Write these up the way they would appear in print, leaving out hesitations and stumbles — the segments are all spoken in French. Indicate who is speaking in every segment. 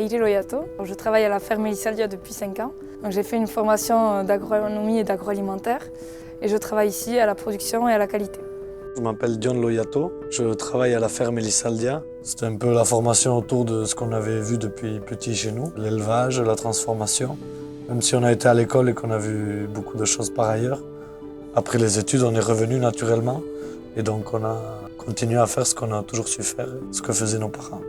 Speaker 1: Leire Loyato. Je travaille à la ferme Elisaldia depuis 5 ans. J'ai fait une formation d'agronomie et d'agroalimentaire et je travaille ici à la production et à la qualité.
Speaker 2: Je m'appelle Dion Loyato, je travaille à la ferme Elisaldia. C'était un peu la formation autour de ce qu'on avait vu depuis petit chez nous, l'élevage, la transformation. Même si on a été à l'école et qu'on a vu beaucoup de choses par ailleurs, après les études, on est revenu naturellement et donc on a continué à faire ce qu'on a toujours su faire, ce que faisaient nos parents.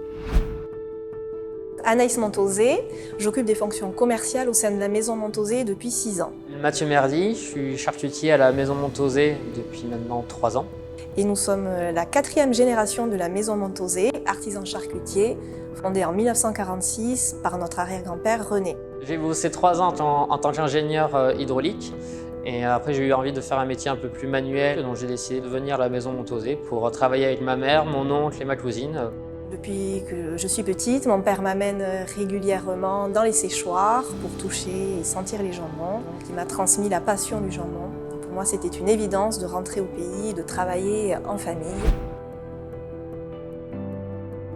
Speaker 3: Anaïs Montosé, j'occupe des fonctions commerciales au sein de la Maison Montosé depuis 6 ans.
Speaker 4: Mathieu Merdy, je suis charcutier à la Maison Montosé depuis maintenant 3 ans.
Speaker 3: Et nous sommes la 4e génération de la Maison Montosé, artisan charcutier, fondée en 1946 par notre arrière-grand-père René.
Speaker 4: J'ai bossé 3 ans en tant qu'ingénieur hydraulique. Et après, j'ai eu envie de faire un métier un peu plus manuel, donc j'ai décidé de venir à la Maison Montosé pour travailler avec ma mère, mon oncle et ma cousine.
Speaker 3: Depuis que je suis petite, mon père m'amène régulièrement dans les séchoirs pour toucher et sentir les jambons. Donc, il m'a transmis la passion du jambon. Pour moi, c'était une évidence de rentrer au pays et de travailler en famille.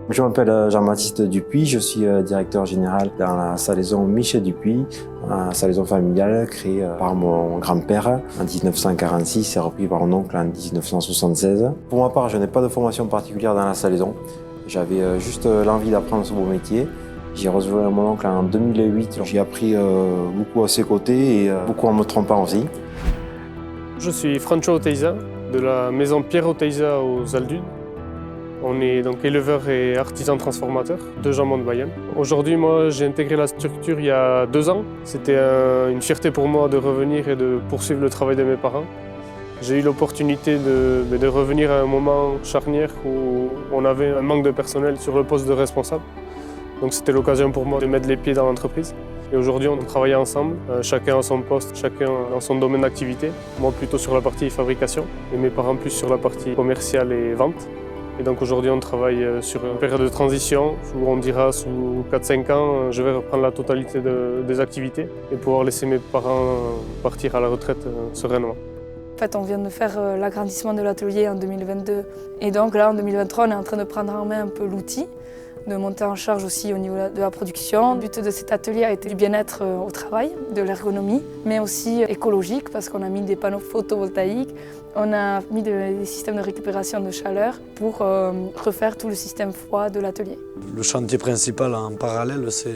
Speaker 5: Je m'appelle Jean-Baptiste Dupuis, je suis directeur général dans la salaison Michel Dupuis, une salaison familiale créée par mon grand-père en 1946 et repris par mon oncle en 1976. Pour ma part, je n'ai pas de formation particulière dans la salaison. J'avais juste l'envie d'apprendre ce beau métier. J'ai rejoint mon oncle en 2008. J'ai appris beaucoup à ses côtés et beaucoup en me trompant aussi.
Speaker 6: Je suis Francho Oteiza de la maison Pierre Oteiza aux Aldudes. On est donc éleveur et artisan transformateur de jambon de Bayonne. Aujourd'hui, moi, j'ai intégré la structure il y a 2 ans. C'était une fierté pour moi de revenir et de poursuivre le travail de mes parents. J'ai eu l'opportunité de revenir à un moment charnière où on avait un manque de personnel sur le poste de responsable. Donc c'était l'occasion pour moi de mettre les pieds dans l'entreprise. Et aujourd'hui, on travaille ensemble, chacun à son poste, chacun dans son domaine d'activité. Moi plutôt sur la partie fabrication et mes parents plus sur la partie commerciale et vente. Et donc aujourd'hui, on travaille sur une période de transition où on dira sous 4-5 ans, je vais reprendre la totalité des activités et pouvoir laisser mes parents partir à la retraite sereinement.
Speaker 1: En fait, on vient de faire l'agrandissement de l'atelier en 2022 et donc là, en 2023, on est en train de prendre en main un peu l'outil, de monter en charge aussi au niveau de la production. Le but de cet atelier a été du bien-être au travail, de l'ergonomie, mais aussi écologique parce qu'on a mis des panneaux photovoltaïques, on a mis des systèmes de récupération de chaleur pour refaire tout le système froid de l'atelier.
Speaker 2: Le chantier principal en parallèle, c'est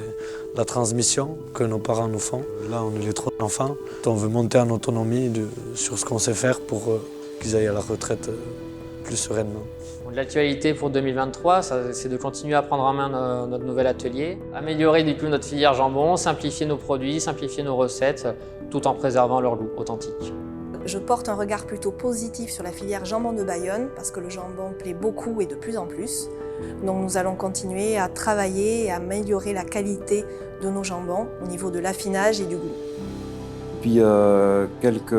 Speaker 2: la transmission que nos parents nous font. Là, on est les 3 enfants. On veut monter en autonomie sur ce qu'on sait faire pour qu'ils aillent à la retraite plus sereinement.
Speaker 4: L'actualité pour 2023, c'est de continuer à prendre en main notre nouvel atelier, améliorer du coup notre filière jambon, simplifier nos produits, simplifier nos recettes, tout en préservant leur goût authentique.
Speaker 3: Je porte un regard plutôt positif sur la filière jambon de Bayonne parce que le jambon plaît beaucoup et de plus en plus. Donc nous allons continuer à travailler et à améliorer la qualité de nos jambons au niveau de l'affinage et du goût.
Speaker 5: Depuis quelques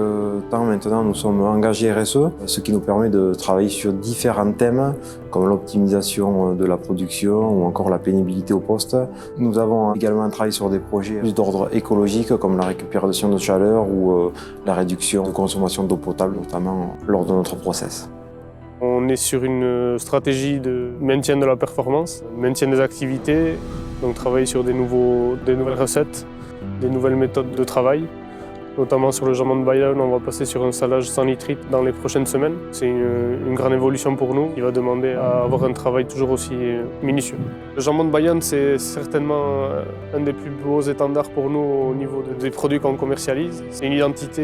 Speaker 5: temps maintenant, nous sommes engagés RSE, ce qui nous permet de travailler sur différents thèmes comme l'optimisation de la production ou encore la pénibilité au poste. Nous avons également travaillé sur des projets plus d'ordre écologique comme la récupération de chaleur ou la réduction de consommation d'eau potable, notamment lors de notre process.
Speaker 6: On est sur une stratégie de maintien de la performance, maintien des activités, donc travailler sur des nouvelles recettes, des nouvelles méthodes de travail. Notamment sur le jambon de Bayonne, on va passer sur un salage sans nitrite dans les prochaines semaines. C'est une grande évolution pour nous qui va demander à avoir un travail toujours aussi minutieux. Le jambon de Bayonne, c'est certainement un des plus beaux étendards pour nous au niveau des produits qu'on commercialise. C'est une identité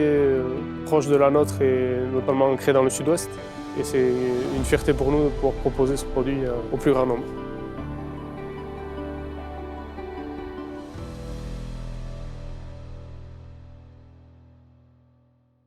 Speaker 6: proche de la nôtre et notamment ancrée dans le sud-ouest. Et c'est une fierté pour nous de pouvoir proposer ce produit au plus grand nombre.